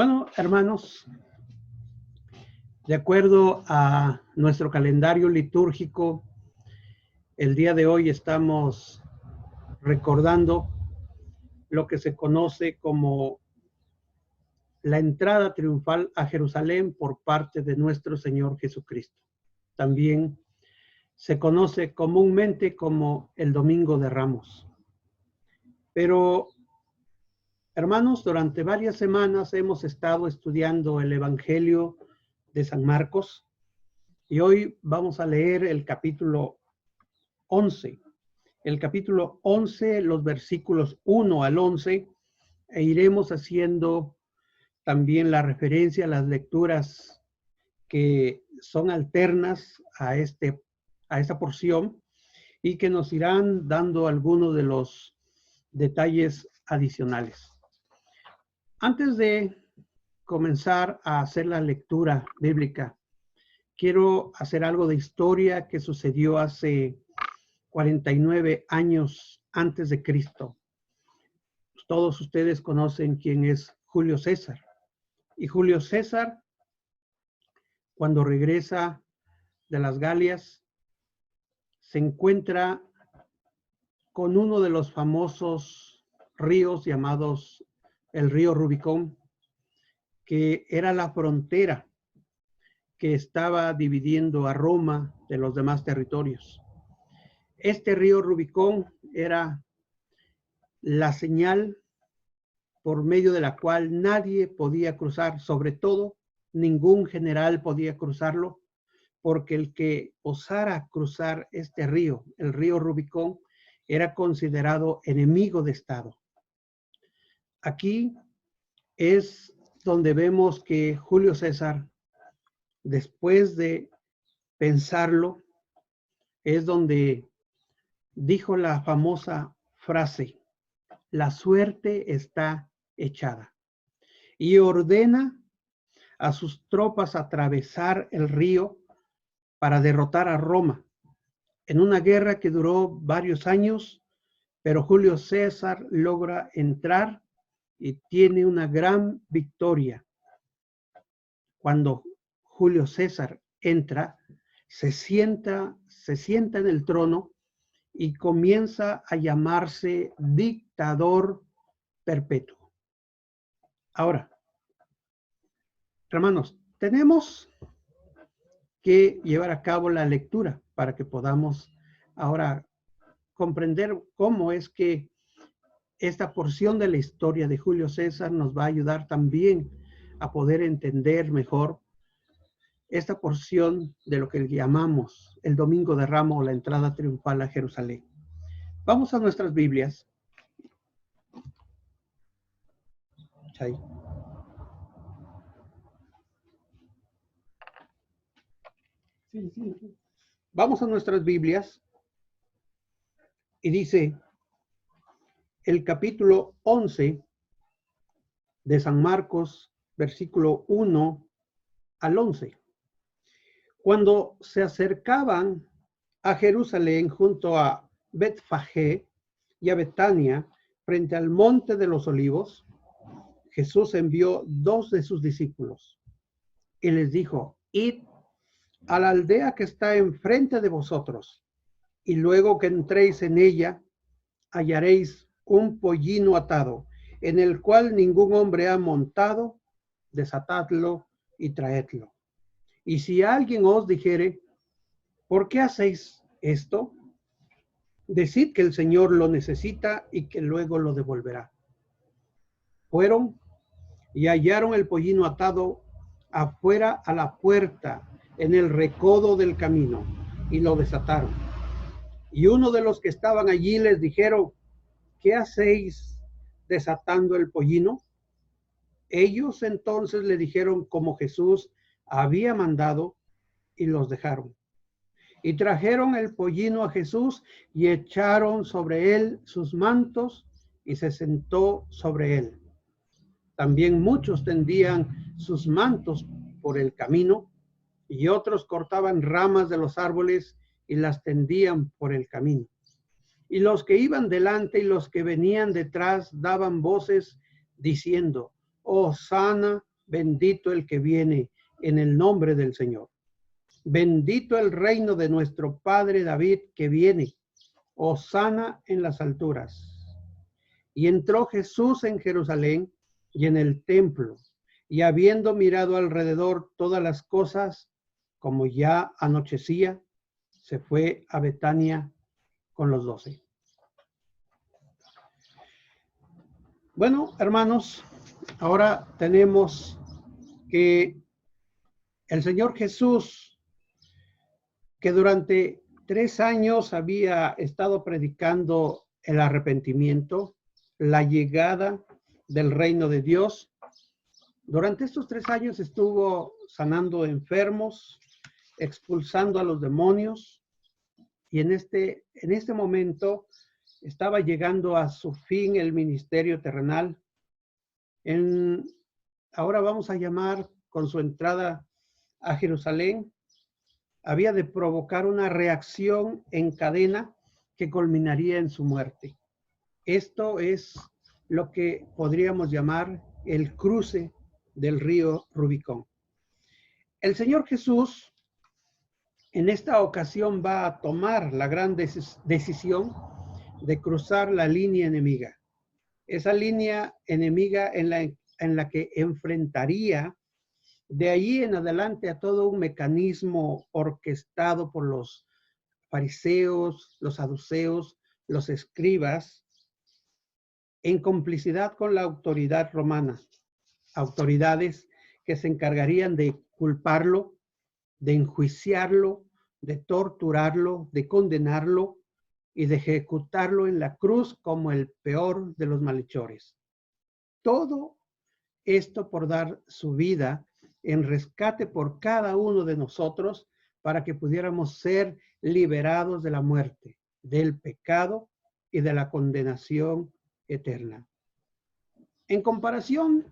Bueno, hermanos, de acuerdo a nuestro calendario litúrgico, el día de hoy estamos recordando lo que se conoce como la entrada triunfal a Jerusalén por parte de nuestro Señor Jesucristo. También se conoce comúnmente como el Domingo de Ramos. Pero, hermanos, durante varias semanas hemos estado estudiando el Evangelio de San Marcos y hoy vamos a leer el capítulo 11. El capítulo 11, los versículos 1 al 11, e iremos haciendo también la referencia a las lecturas que son alternas a esta porción y que nos irán dando algunos de los detalles adicionales. Antes de comenzar a hacer la lectura bíblica, quiero hacer algo de historia que sucedió hace 49 años antes de Cristo. Todos ustedes conocen quién es Julio César. Y Julio César, cuando regresa de las Galias, se encuentra con uno de los famosos ríos llamados el río Rubicón, que era la frontera que estaba dividiendo a Roma de los demás territorios. Este río Rubicón era la señal por medio de la cual nadie podía cruzar, sobre todo ningún general podía cruzarlo, porque el que osara cruzar este río, el río Rubicón, era considerado enemigo de Estado. Aquí es donde vemos que Julio César, después de pensarlo, es donde dijo la famosa frase: la suerte está echada, y ordena a sus tropas atravesar el río para derrotar a Roma en una guerra que duró varios años, pero Julio César logra entrar y tiene una gran victoria. Cuando Julio César entra, se sienta en el trono y comienza a llamarse dictador perpetuo. Ahora, hermanos, tenemos que llevar a cabo la lectura para que podamos ahora comprender cómo es que esta porción de la historia de Julio César nos va a ayudar también a poder entender mejor esta porción de lo que llamamos el Domingo de Ramos o la entrada triunfal a Jerusalén. Vamos a nuestras Biblias. Ahí. Sí. Vamos a nuestras Biblias y dice el capítulo 11 de San Marcos, versículo 1 al 11. Cuando se acercaban a Jerusalén junto a Betfagé y a Betania, frente al monte de los olivos, Jesús envió 2 de sus discípulos y les dijo: id a la aldea que está enfrente de vosotros, y luego que entréis en ella, hallaréis un pollino atado, en el cual ningún hombre ha montado. Desatadlo y traedlo. Y si alguien os dijere: ¿por qué hacéis esto?, decid que el Señor lo necesita y que luego lo devolverá. Fueron y hallaron el pollino atado afuera a la puerta, en el recodo del camino, y lo desataron. Y uno de los que estaban allí les dijeron: ¿qué hacéis desatando el pollino? Ellos entonces le dijeron como Jesús había mandado, y los dejaron. Y trajeron el pollino a Jesús y echaron sobre él sus mantos, y se sentó sobre él. También muchos tendían sus mantos por el camino, y otros cortaban ramas de los árboles y las tendían por el camino. Y los que iban delante y los que venían detrás daban voces diciendo: Hosana bendito el que viene en el nombre del Señor. Bendito el reino de nuestro padre David que viene. Hosana en las alturas. Y entró Jesús en Jerusalén y en el templo, y habiendo mirado alrededor todas las cosas, como ya anochecía, se fue a Betania con los 12. Bueno, hermanos, ahora tenemos que el Señor Jesús, que durante 3 años había estado predicando el arrepentimiento, la llegada del reino de Dios, durante estos 3 años estuvo sanando enfermos, expulsando a los demonios, y en este momento estaba llegando a su fin el ministerio terrenal. Ahora vamos a llamar, con su entrada a Jerusalén, había de provocar una reacción en cadena que culminaría en su muerte. Esto es lo que podríamos llamar el cruce del río Rubicón. El Señor Jesús en esta ocasión va a tomar la gran decisión de cruzar la línea enemiga. Esa línea enemiga en la que enfrentaría de allí en adelante a todo un mecanismo orquestado por los fariseos, los saduceos, los escribas, en complicidad con la autoridad romana. Autoridades que se encargarían de culparlo, de enjuiciarlo, de torturarlo, de condenarlo y de ejecutarlo en la cruz como el peor de los malhechores. Todo esto por dar su vida en rescate por cada uno de nosotros para que pudiéramos ser liberados de la muerte, del pecado y de la condenación eterna. En comparación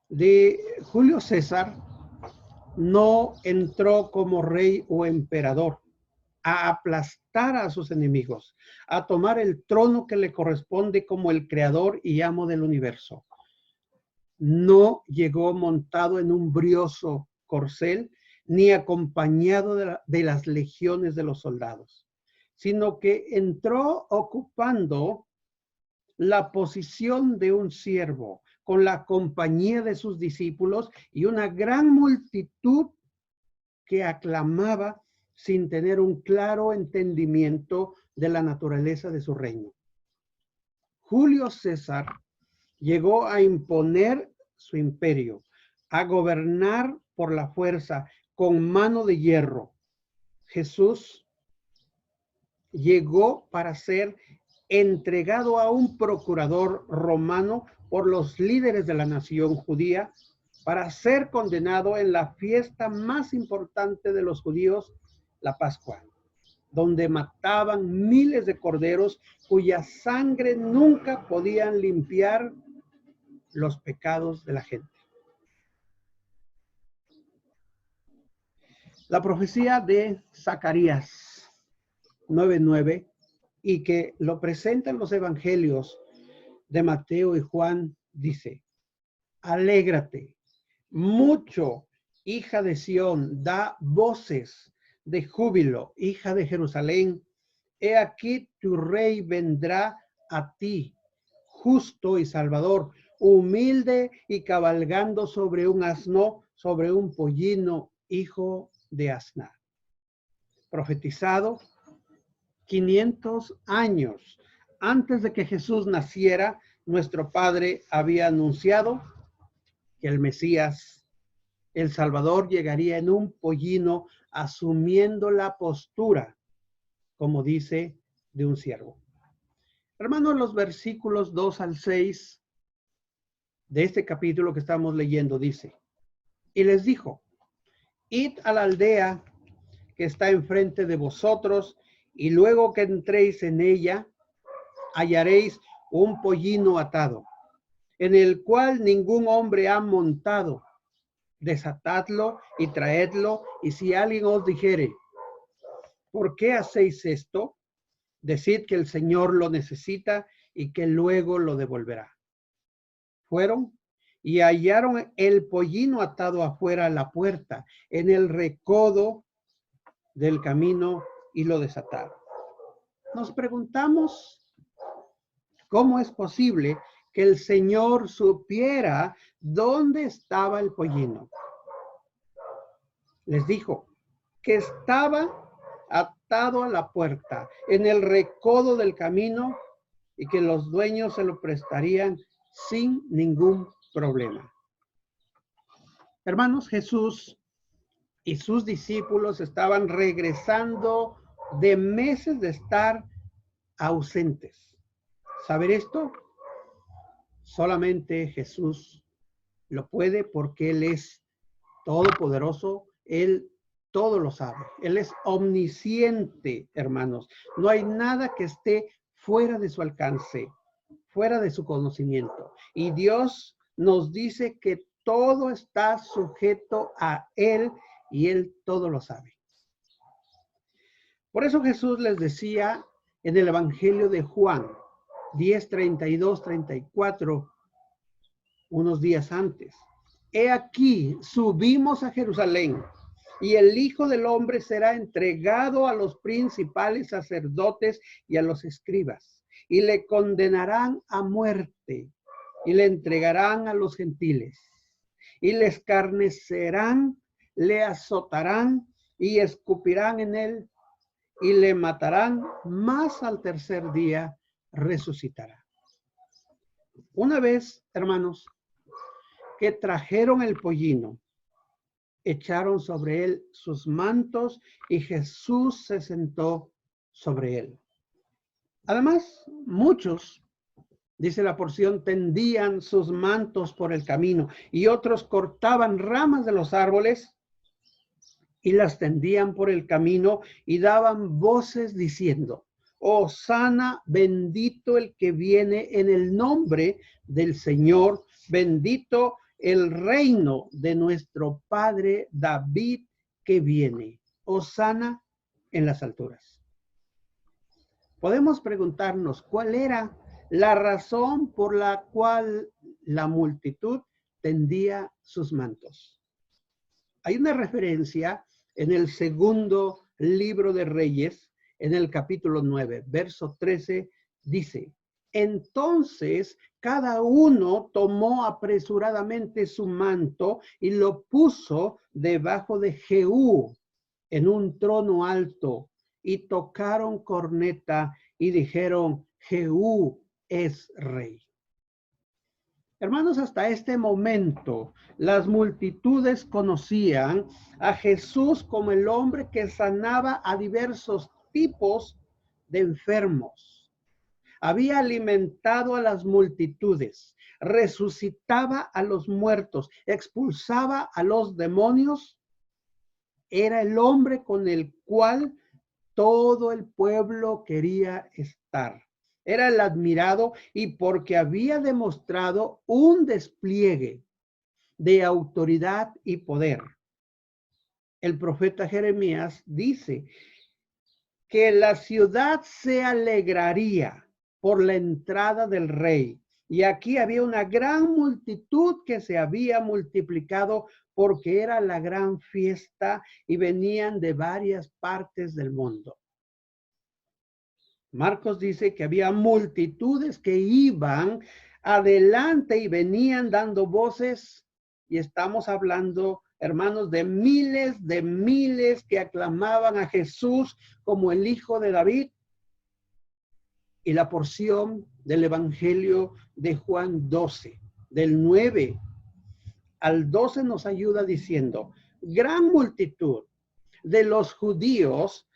de Julio César, no entró como rey o emperador a aplastar a sus enemigos, a tomar el trono que le corresponde como el creador y amo del universo. No llegó montado en un brioso corcel, ni acompañado de las legiones de los soldados, sino que entró ocupando la posición de un siervo, con la compañía de sus discípulos y una gran multitud que aclamaba sin tener un claro entendimiento de la naturaleza de su reino. Julio César llegó a imponer su imperio, a gobernar por la fuerza, con mano de hierro. Jesús llegó para ser entregado a un procurador romano por los líderes de la nación judía, para ser condenado en la fiesta más importante de los judíos, la Pascua, donde mataban miles de corderos cuya sangre nunca podían limpiar los pecados de la gente. La profecía de Zacarías 9:9, y que lo presentan los evangelios de Mateo y Juan, dice: alégrate mucho, hija de Sión, da voces de júbilo, hija de Jerusalén. He aquí tu rey vendrá a ti, justo y salvador, humilde y cabalgando sobre un asno, sobre un pollino, hijo de asna. Profetizado 500 años antes de que Jesús naciera, nuestro Padre había anunciado que el Mesías, el Salvador, llegaría en un pollino, asumiendo la postura, como dice, de un siervo. Hermanos, los versículos 2 al 6 de este capítulo que estamos leyendo dice: y les dijo: id a la aldea que está enfrente de vosotros, y luego que entréis en ella, hallaréis un pollino atado, en el cual ningún hombre ha montado. Desatadlo y traedlo, y si alguien os dijere: ¿por qué hacéis esto? Decid que el Señor lo necesita y que luego lo devolverá. Fueron y hallaron el pollino atado afuera a la puerta, en el recodo del camino, y lo desataron. Nos preguntamos cómo es posible que el Señor supiera dónde estaba el pollino. Les dijo que estaba atado a la puerta, en el recodo del camino, y que los dueños se lo prestarían sin ningún problema. Hermanos, Jesús y sus discípulos estaban regresando de meses de estar ausentes. ¿Saber esto? Solamente Jesús lo puede, porque Él es todopoderoso, Él todo lo sabe. Él es omnisciente, hermanos. No hay nada que esté fuera de su alcance, fuera de su conocimiento. Y Dios nos dice que todo está sujeto a Él y Él todo lo sabe. Por eso Jesús les decía en el Evangelio de Juan 10, 32, 34, unos días antes: he aquí, subimos a Jerusalén, y el Hijo del Hombre será entregado a los principales sacerdotes y a los escribas, y le condenarán a muerte, y le entregarán a los gentiles, y le escarnecerán, le azotarán, y escupirán en él, y le matarán, mas al tercer día resucitará. Una vez, hermanos, que trajeron el pollino, echaron sobre él sus mantos, y Jesús se sentó sobre él. Además, muchos, dice la porción, tendían sus mantos por el camino, y otros cortaban ramas de los árboles y las tendían por el camino, y daban voces diciendo: Hosana, bendito el que viene en el nombre del Señor, bendito el reino de nuestro padre David que viene. Hosana en las alturas. Podemos preguntarnos cuál era la razón por la cual la multitud tendía sus mantos. Hay una referencia en el segundo libro de Reyes, en el capítulo 9, verso 13, dice: entonces cada uno tomó apresuradamente su manto y lo puso debajo de Jehú en un trono alto, y tocaron corneta y dijeron: Jehú es rey. Hermanos, hasta este momento las multitudes conocían a Jesús como el hombre que sanaba a diversos tipos de enfermos. Había alimentado a las multitudes, resucitaba a los muertos, expulsaba a los demonios. Era el hombre con el cual todo el pueblo quería estar. Era el admirado, y porque había demostrado un despliegue de autoridad y poder. El profeta Jeremías dice que la ciudad se alegraría por la entrada del rey. Y aquí había una gran multitud que se había multiplicado, porque era la gran fiesta y venían de varias partes del mundo. Marcos dice que había multitudes que iban adelante y venían dando voces, y estamos hablando, hermanos, de miles que aclamaban a Jesús como el Hijo de David. Y la porción del Evangelio de Juan 12, del 9 al 12, nos ayuda diciendo: gran multitud de los judíos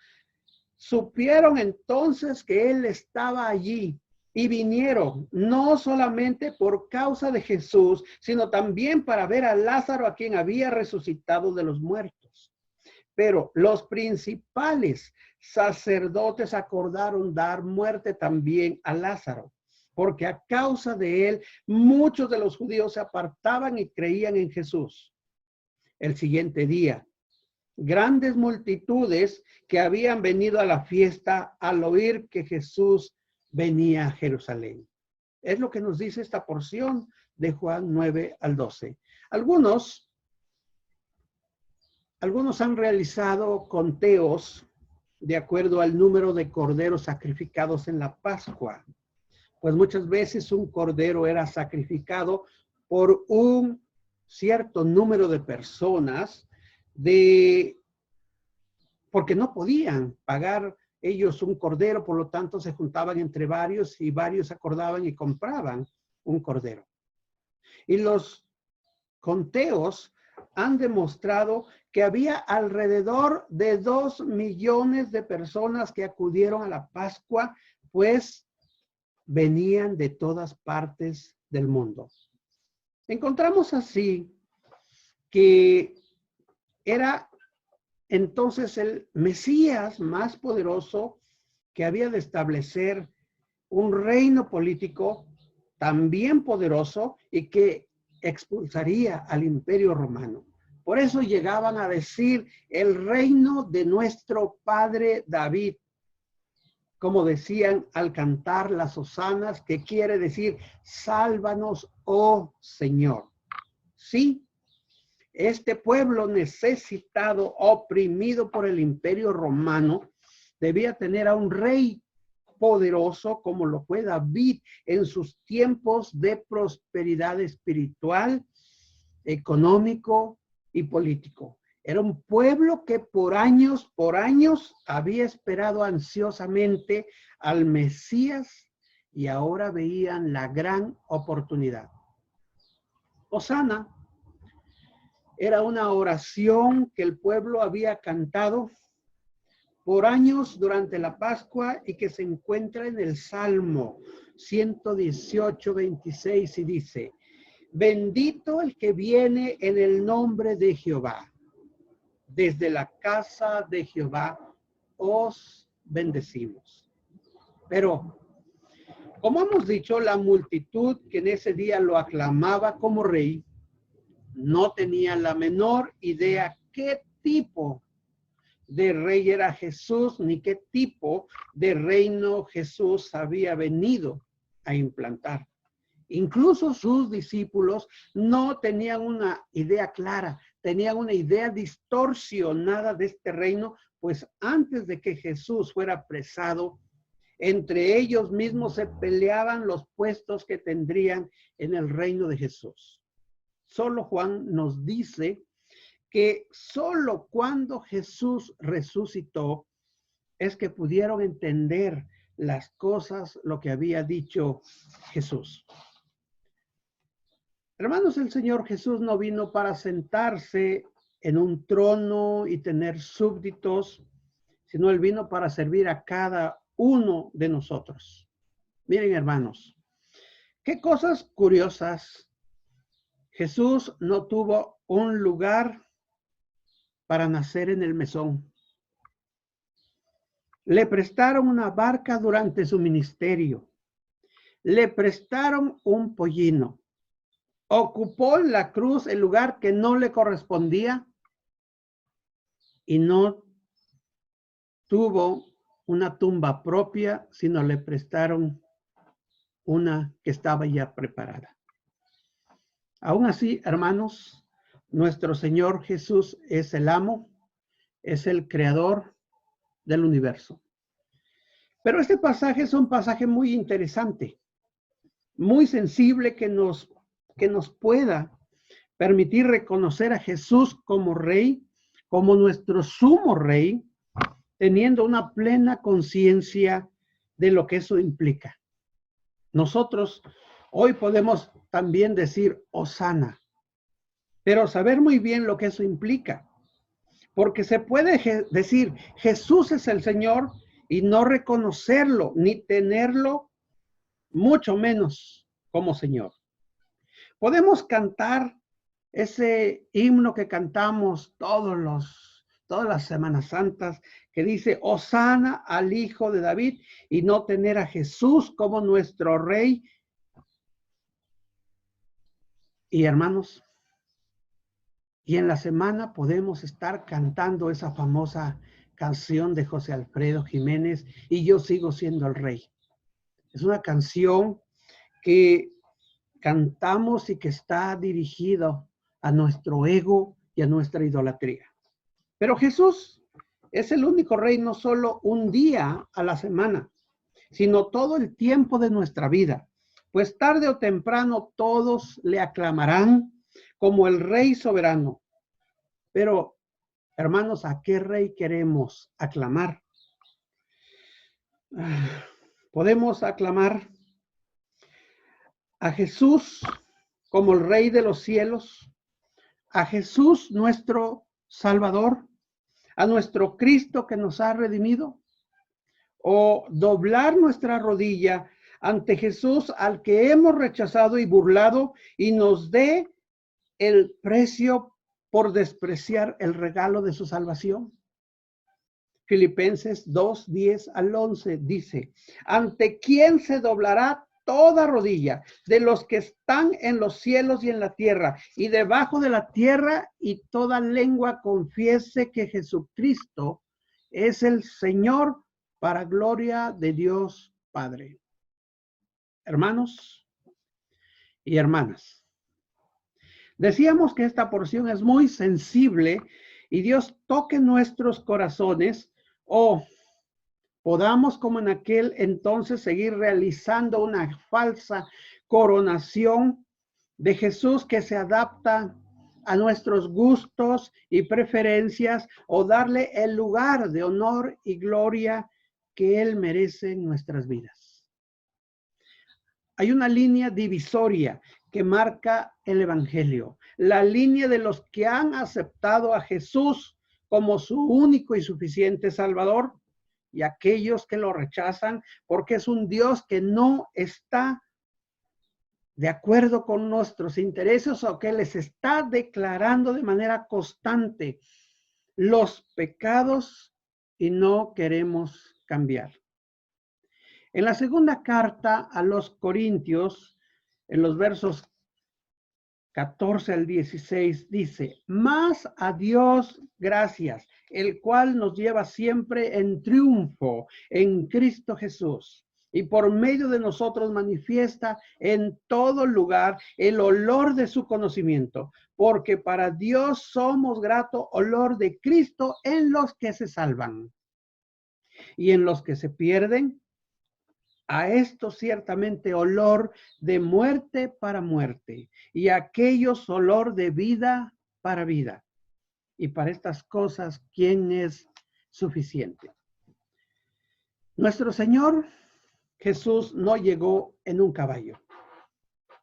supieron entonces que él estaba allí, y vinieron no solamente por causa de Jesús, sino también para ver a Lázaro, a quien había resucitado de los muertos. Pero los principales sacerdotes acordaron dar muerte también a Lázaro, porque a causa de él muchos de los judíos se apartaban y creían en Jesús. El siguiente día, grandes multitudes que habían venido a la fiesta al oír que Jesús venía a Jerusalén. Es lo que nos dice esta porción de Juan 9 al 12. Algunos han realizado conteos de acuerdo al número de corderos sacrificados en la Pascua. Pues muchas veces un cordero era sacrificado por un cierto número de personas porque no podían pagar ellos un cordero, por lo tanto se juntaban entre varios y varios acordaban y compraban un cordero. Y los conteos han demostrado que había alrededor de 2 millones de personas que acudieron a la Pascua, pues venían de todas partes del mundo. Encontramos así que era entonces el Mesías más poderoso que había de establecer un reino político también poderoso y que expulsaría al Imperio Romano. Por eso llegaban a decir el reino de nuestro padre David, como decían al cantar las hosanas, que quiere decir, sálvanos, oh Señor. Sí, este pueblo necesitado, oprimido por el Imperio Romano, debía tener a un rey poderoso como lo fue David en sus tiempos de prosperidad espiritual, económico y político. Era un pueblo que por años había esperado ansiosamente al Mesías y ahora veían la gran oportunidad. Hosana era una oración que el pueblo había cantado por años durante la Pascua y que se encuentra en el Salmo 118, 26 y dice, bendito el que viene en el nombre de Jehová. Desde la casa de Jehová os bendecimos. Pero, como hemos dicho, la multitud que en ese día lo aclamaba como rey, no tenía la menor idea qué tipo de rey era Jesús, ni qué tipo de reino Jesús había venido a implantar. Incluso sus discípulos no tenían una idea clara, tenían una idea distorsionada de este reino, pues antes de que Jesús fuera apresado, entre ellos mismos se peleaban los puestos que tendrían en el reino de Jesús. Solo Juan nos dice que solo cuando Jesús resucitó es que pudieron entender las cosas, lo que había dicho Jesús. Hermanos, el Señor Jesús no vino para sentarse en un trono y tener súbditos, sino Él vino para servir a cada uno de nosotros. Miren, hermanos, qué cosas curiosas. Jesús no tuvo un lugar para nacer en el mesón. Le prestaron una barca durante su ministerio. Le prestaron un pollino. Ocupó en la cruz el lugar que no le correspondía y no tuvo una tumba propia, sino le prestaron una que estaba ya preparada. Aún así, hermanos, nuestro Señor Jesús es el amo, es el creador del universo. Pero este pasaje es un pasaje muy interesante, muy sensible que nos pueda permitir reconocer a Jesús como rey, como nuestro sumo rey, teniendo una plena conciencia de lo que eso implica. Nosotros hoy podemos también decir Hosana, pero saber muy bien lo que eso implica. Porque se puede decir Jesús es el Señor y no reconocerlo ni tenerlo, mucho menos como Señor. Podemos cantar ese himno que cantamos todas las Semanas Santas, que dice Hosana al Hijo de David, y no tener a Jesús como nuestro Rey. Y hermanos, y en la semana podemos estar cantando esa famosa canción de José Alfredo Jiménez, y yo sigo siendo el Rey. Es una canción que cantamos y que está dirigido a nuestro ego y a nuestra idolatría. Pero Jesús es el único rey no solo un día a la semana, sino todo el tiempo de nuestra vida. Pues tarde o temprano todos le aclamarán como el rey soberano. Pero, hermanos, ¿a qué rey queremos aclamar? Podemos aclamar a Jesús como el rey de los cielos, a Jesús nuestro Salvador, a nuestro Cristo que nos ha redimido, o doblar nuestra rodilla ante Jesús al que hemos rechazado y burlado y nos dé el precio por despreciar el regalo de su salvación. Filipenses 2, 10 al 11 dice, ante quién se doblará toda rodilla de los que están en los cielos y en la tierra y debajo de la tierra, y toda lengua confiese que Jesucristo es el Señor, para gloria de Dios Padre. Hermanos y hermanas, decíamos que esta porción es muy sensible y Dios toque nuestros corazones, o podamos, como en aquel entonces, seguir realizando una falsa coronación de Jesús que se adapta a nuestros gustos y preferencias, o darle el lugar de honor y gloria que Él merece en nuestras vidas. Hay una línea divisoria que marca el Evangelio, la línea de los que han aceptado a Jesús como su único y suficiente Salvador, y aquellos que lo rechazan porque es un Dios que no está de acuerdo con nuestros intereses, o que les está declarando de manera constante los pecados y no queremos cambiar. En la segunda carta a los Corintios, en los versos 14 al 16, dice, mas a Dios gracias, el cual nos lleva siempre en triunfo en Cristo Jesús, y por medio de nosotros manifiesta en todo lugar el olor de su conocimiento, porque para Dios somos grato olor de Cristo en los que se salvan y en los que se pierden. A esto ciertamente olor de muerte para muerte, y a aquellos olor de vida para vida. Y para estas cosas, ¿quién es suficiente? Nuestro Señor Jesús no llegó en un caballo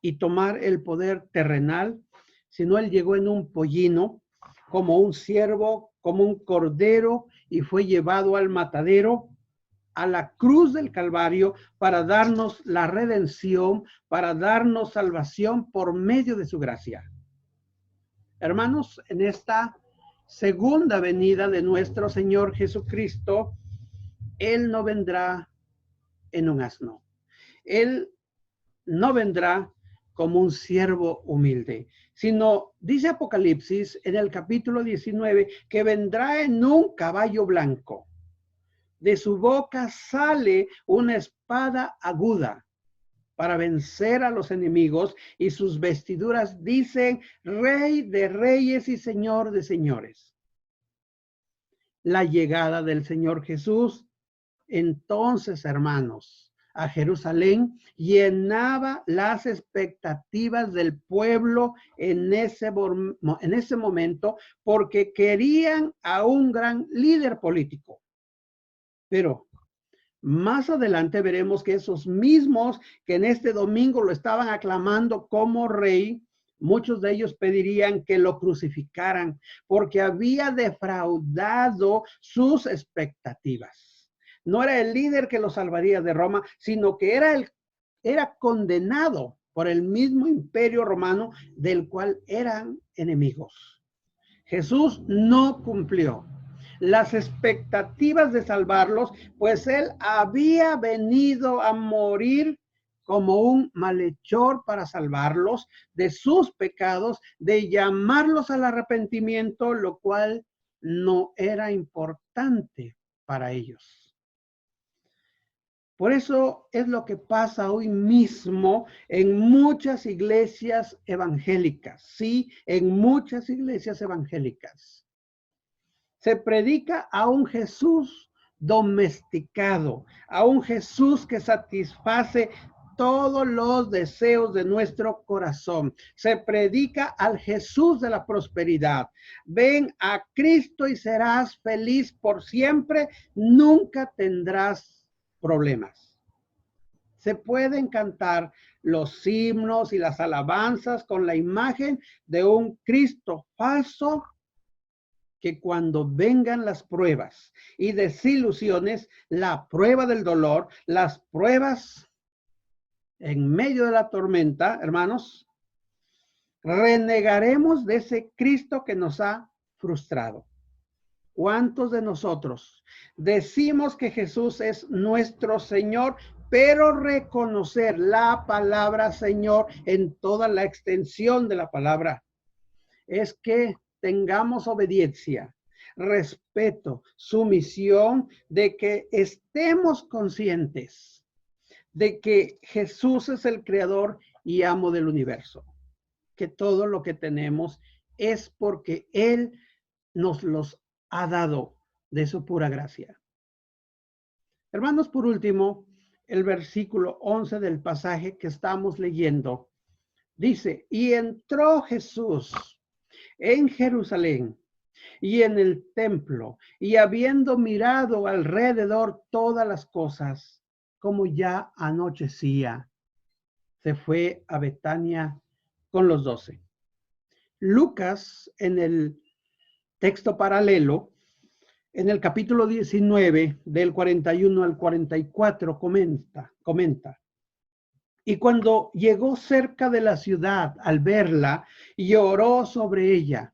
y tomar el poder terrenal, sino Él llegó en un pollino, como un ciervo, como un cordero, y fue llevado al matadero, a la cruz del Calvario, para darnos la redención, para darnos salvación por medio de su gracia. Hermanos, en esta segunda venida de nuestro Señor Jesucristo, Él no vendrá en un asno. Él no vendrá como un siervo humilde, sino, dice Apocalipsis en el capítulo 19, que vendrá en un caballo blanco. De su boca sale una espada aguda para vencer a los enemigos, y sus vestiduras dicen Rey de Reyes y Señor de Señores. La llegada del Señor Jesús, entonces, hermanos, a Jerusalén llenaba las expectativas del pueblo en ese momento, porque querían a un gran líder político. Pero más adelante veremos que esos mismos que en este domingo lo estaban aclamando como rey, muchos de ellos pedirían que lo crucificaran porque había defraudado sus expectativas. No era el líder que lo salvaría de Roma, sino que era condenado por el mismo imperio romano del cual eran enemigos. Jesús no cumplió las expectativas de salvarlos, pues Él había venido a morir como un malhechor para salvarlos de sus pecados, de llamarlos al arrepentimiento, lo cual no era importante para ellos. Por eso es lo que pasa hoy mismo en muchas iglesias evangélicas, sí, en muchas iglesias evangélicas. Se predica a un Jesús domesticado, a un Jesús que satisface todos los deseos de nuestro corazón. Se predica al Jesús de la prosperidad. Ven a Cristo y serás feliz por siempre, nunca tendrás problemas. Se pueden cantar los himnos y las alabanzas con la imagen de un Cristo falso, que cuando vengan las pruebas y desilusiones, la prueba del dolor, las pruebas en medio de la tormenta, hermanos, renegaremos de ese Cristo que nos ha frustrado. ¿Cuántos de nosotros decimos que Jesús es nuestro Señor, pero reconocer la palabra Señor en toda la extensión de la palabra es que tengamos obediencia, respeto, sumisión, de que estemos conscientes de que Jesús es el creador y amo del universo, que todo lo que tenemos es porque Él nos los ha dado de su pura gracia. Hermanos, por último, el versículo 11 del pasaje que estamos leyendo dice: y entró Jesús en Jerusalén y en el templo, y habiendo mirado alrededor todas las cosas, como ya anochecía, se fue a Betania con los 12. Lucas, en el texto paralelo, en el capítulo 19, del 41 al 44, comenta. Y cuando llegó cerca de la ciudad, al verla, lloró sobre ella,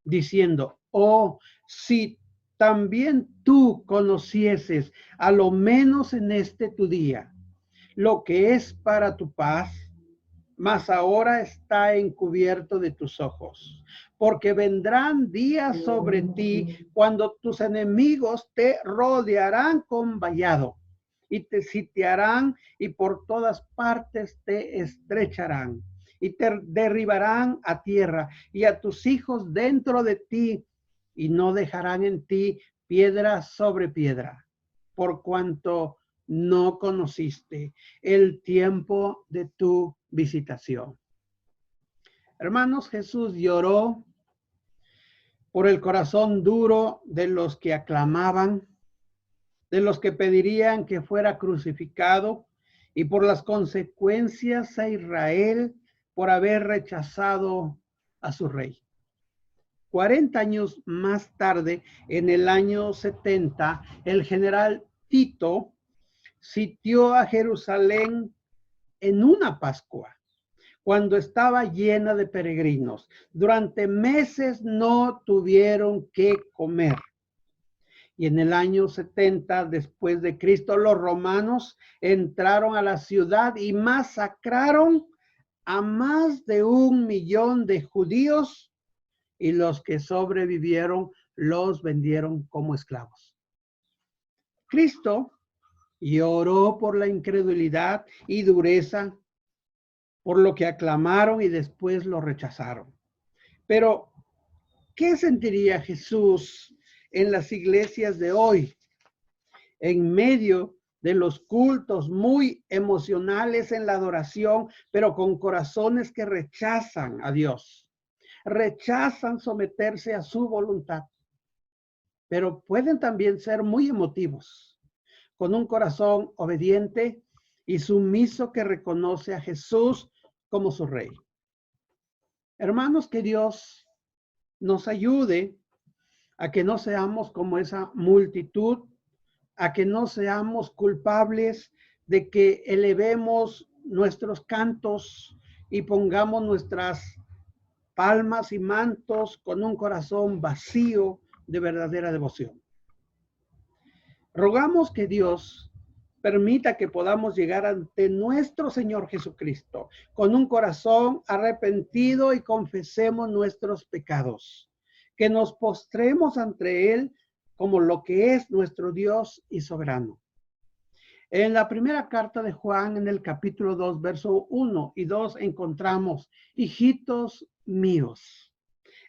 diciendo: oh, si también tú conocieses, a lo menos en este tu día, lo que es para tu paz, mas ahora está encubierto de tus ojos, porque vendrán días sobre ti cuando tus enemigos te rodearán con vallado y te sitiarán y por todas partes te estrecharán y te derribarán a tierra y a tus hijos dentro de ti, y no dejarán en ti piedra sobre piedra, por cuanto no conociste el tiempo de tu visitación. Hermanos, Jesús lloró por el corazón duro de los que aclamaban, de los que pedirían que fuera crucificado, y por las consecuencias a Israel por haber rechazado a su rey. 40 años más tarde, en el año 70, el general Tito sitió a Jerusalén en una Pascua, cuando estaba llena de peregrinos. Durante meses no tuvieron que comer. Y en el año 70 después de Cristo, los romanos entraron a la ciudad y masacraron a más de 1 millón de judíos, y los que sobrevivieron los vendieron como esclavos. Cristo lloró por la incredulidad y dureza, por lo que aclamaron y después lo rechazaron. Pero, ¿qué sentiría Jesús en las iglesias de hoy, en medio de los cultos muy emocionales en la adoración, pero con corazones que rechazan a Dios, rechazan someterse a su voluntad, pero pueden también ser muy emotivos, con un corazón obediente y sumiso que reconoce a Jesús como su rey? Hermanos, que Dios nos ayude a que no seamos como esa multitud, a que no seamos culpables de que elevemos nuestros cantos y pongamos nuestras palmas y mantos con un corazón vacío de verdadera devoción. Rogamos que Dios permita que podamos llegar ante nuestro Señor Jesucristo con un corazón arrepentido y confesemos nuestros pecados, que nos postremos ante Él como lo que es nuestro Dios y soberano. En la primera carta de Juan, en el capítulo 2, verso 1 y 2, encontramos, hijitos míos,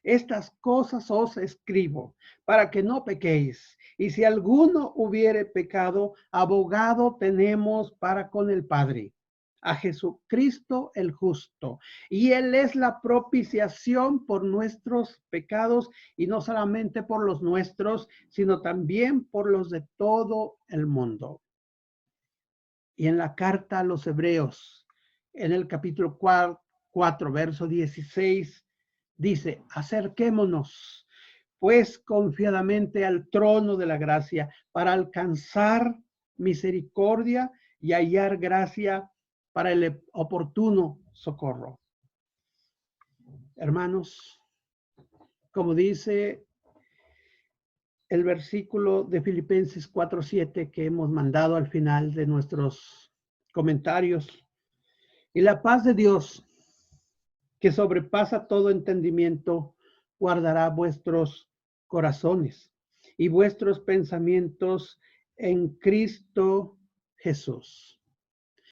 estas cosas os escribo para que no pequéis. Y si alguno hubiere pecado, abogado tenemos para con el Padre, a Jesucristo el justo. Y Él es la propiciación por nuestros pecados, y no solamente por los nuestros, sino también por los de todo el mundo. Y en la carta a los Hebreos, en el capítulo 4, verso 16, dice, acerquémonos pues confiadamente al trono de la gracia para alcanzar misericordia y hallar gracia para el oportuno socorro. Hermanos, como dice el versículo de Filipenses 4:7 que hemos mandado al final de nuestros comentarios, y la paz de Dios, que sobrepasa todo entendimiento, guardará vuestros corazones y vuestros pensamientos en Cristo Jesús.